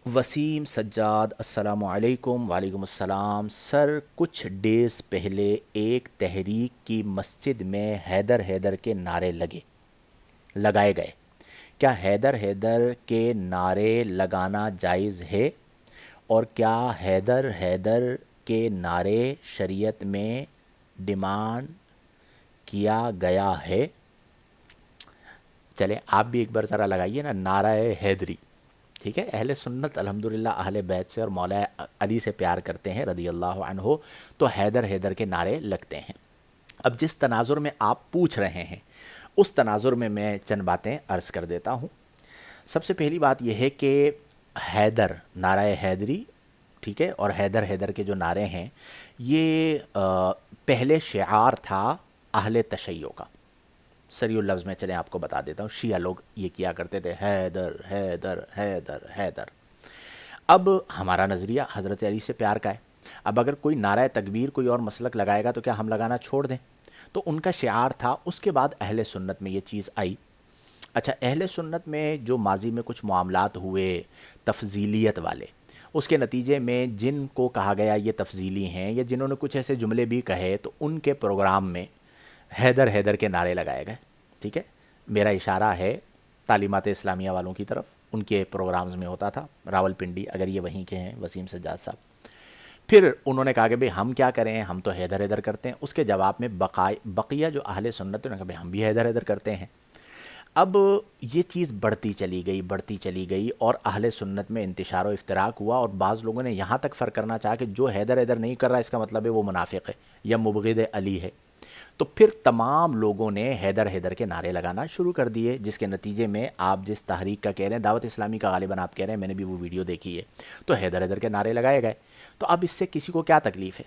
वसीम सज्जाद अस्सलाम वालेकुम। वालेकुम अस्सलाम सर। कुछ डेज़ पहले एक तहरीक की मस्जिद में हैदर हैदर के नारे लगाए गए। क्या हैदर हैदर के नारे लगाना जायज़ है? और क्या हैदर हैदर के नारे शरीयत में डिमांड किया गया है? चलें आप भी एक बार ज़रा लगाइए ना, नारा हैदरी। ठीक है, अहले सुन्नत अल्हम्दुलिल्लाह अहले बैत से और मौला अली से प्यार करते हैं रदी अल्लाह अन्हो, तो हैदर हैदर के नारे लगते हैं। अब जिस तनाजुर में आप पूछ रहे हैं उस तनाजुर में मैं चंद बातें अर्ज़ कर देता हूँ। सबसे पहली बात यह है कि हैदर, नारा हैदरी, ठीक है, और हैदर हैदर के जो नारे हैं ये पहले शिआर था अहले तशय्यो का। सरियुल लफ्ज़ में चलें आपको बता देता हूँ, शिया लोग ये किया करते थे, हैदर हैदर हैदर हैदर। अब हमारा नज़रिया हज़रत अली से प्यार का है। अब अगर कोई नारा तकबीर कोई और मसलक लगाएगा तो क्या हम लगाना छोड़ दें? तो उनका शिआर था। उसके बाद अहले सुन्नत में ये चीज़ आई। अच्छा, अहले सुन्नत में जो माजी में कुछ मामलात हुए तफजीलियत वाले, उसके नतीजे में जिनको कहा गया ये तफजीली हैं या जिन्होंने कुछ ऐसे जुमले भी कहे, तो उनके प्रोग्राम में हैदर हैदर के नारे लगाए गए। ठीक है, मेरा इशारा है तालीमात इस्लामिया वालों की तरफ, उनके प्रोग्राम्स में होता था। रावलपिंडी, अगर ये वहीं के हैं वसीम सज्जाद साहब। फिर उन्होंने कहा कि भाई हम क्या करें, हम तो हैदर हैदर करते हैं। उसके जवाब में बकिया जो अहले सुन्नत है, उन्होंने कहा भाई हम भी हैदर हैदर करते हैं। अब ये चीज़ बढ़ती चली गई और अहले सुन्नत में इंतशार व इफ्तराक हुआ, और बाज़ लोगों ने यहाँ तक फ़र्क करना चाहा कि जो हैदर हैदर नहीं कर रहा इसका मतलब है वो मुनाफिक है या मुबग़िद अली है। तो फिर तमाम लोगों ने हैदर हैदर के नारे लगाना शुरू कर दिए, जिसके नतीजे में आप जिस तहरीक का कह रहे हैं, दावत इस्लामी का गालिबन आप कह रहे हैं, मैंने भी वो वीडियो देखी है, तो हैदर हैदर के नारे लगाए गए। तो अब इससे किसी को क्या तकलीफ़ है?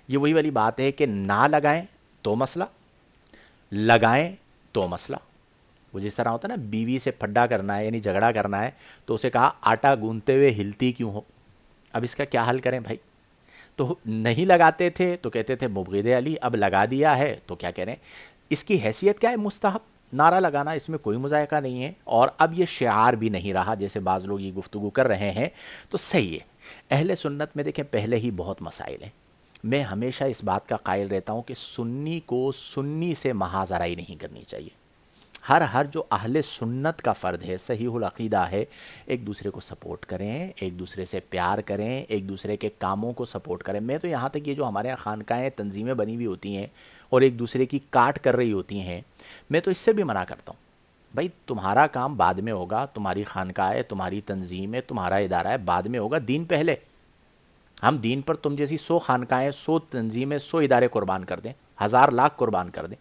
ये वही वाली बात है कि ना लगाएं तो मसला, लगाएं तो मसला। वो जिस तरह होता है ना, बीवी से फड्डा करना है यानी झगड़ा करना है, तो उसे कहा आटा गूंथते हुए हिलती क्यों हो। अब इसका क्या हल करें भाई? तो नहीं लगाते थे तो कहते थे मुबग़िद अली, अब लगा दिया है तो क्या करें? इसकी हैसियत क्या है? मुस्तहब नारा लगाना, इसमें कोई मुज़ायका नहीं है। और अब ये शिआर भी नहीं रहा जैसे बाज़ लोग ये गुफ्तगू कर रहे हैं, तो सही है। अहले सुन्नत में देखें पहले ही बहुत मसाइल हैं। मैं हमेशा इस बात का कायल रहता हूँ कि सुन्नी को सुन्नी से महाज़राई नहीं करनी चाहिए। हर जो अहले सुन्नत का फ़र्द है, सहीहुल अक़ीदा है, एक दूसरे को सपोर्ट करें, एक दूसरे से प्यार करें, एक दूसरे के कामों को सपोर्ट करें। मैं तो यहाँ तक ये जो हमारे यहाँ खानकाहें तंजीमें बनी हुई होती हैं और एक दूसरे की काट कर रही होती हैं, मैं तो इससे भी मना करता हूँ। भाई तुम्हारा काम बाद में होगा, तुम्हारी खानकाह है, तुम्हारी तंजीम है, तुम्हारा इदारा है, बाद में होगा, दीन पहले। हम दीन पर तुम जैसी 100 खानकाहें, 100 तंजीमें, 100 इदारे कुर्बान कर दें, हज़ार लाख कुर्बान कर दें,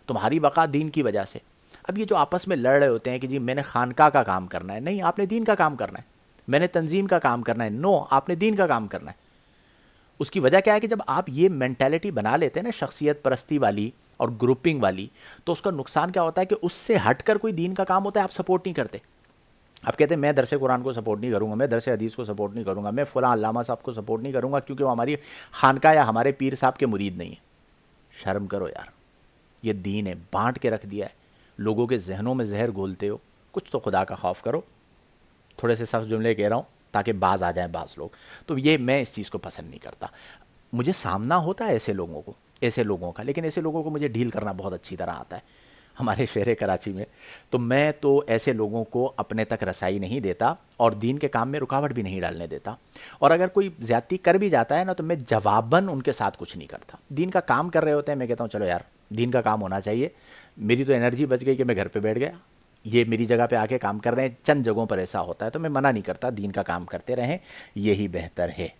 तुम्हारी बका दीन की वजह से। अब ये जो आपस में लड़ रहे होते हैं कि जी मैंने खानका का काम करना है, नहीं, आपने दीन का काम करना है। मैंने तंजीम का काम करना है, नो, आपने दीन का काम करना है। उसकी वजह क्या है कि जब आप ये मेंटालिटी बना लेते हैं ना शख्सियत परस्ती वाली और ग्रुपिंग वाली, तो उसका नुकसान क्या होता है कि उससे हटकर कोई दीन का काम होता है आप सपोर्ट नहीं करते। आप कहते हैं मैं दरसे कुरान को सपोर्ट नहीं करूँगा, मैं दरसे हदीस को सपोर्ट नहीं करूँगा, मैं फ़लाँ अल्लामा साहब को सपोर्ट नहीं करूँगा क्योंकि वो हमारी खानका या हमारे पीर साहब के मुरीद नहीं है। शर्म करो यार, ये दीन है, बांट के रख दिया है, लोगों के जहनों में जहर घोलते हो। कुछ तो खुदा का खौफ करो। थोड़े से सख्त जुमले कह रहा हूँ ताकि बाज आ जाए बाज़ लोग, तो ये मैं इस चीज़ को पसंद नहीं करता। मुझे सामना होता है ऐसे लोगों का, लेकिन ऐसे लोगों को मुझे डील करना बहुत अच्छी तरह आता है। हमारे शहर कराची में तो मैं तो ऐसे लोगों को अपने तक रसाई नहीं देता और दीन के काम में रुकावट भी नहीं डालने देता। और अगर कोई ज़्यादती कर भी जाता है ना, तो मैं जवाबन उनके साथ कुछ नहीं करता। दीन का काम कर रहे होते हैं, मैं कहता हूँ चलो यार दीन का काम होना चाहिए। मेरी तो एनर्जी बच गई कि मैं घर पे बैठ गया, ये मेरी जगह पे आके काम कर रहे हैं। चंद जगहों पर ऐसा होता है तो मैं मना नहीं करता, दीन का काम करते रहें, यही बेहतर है।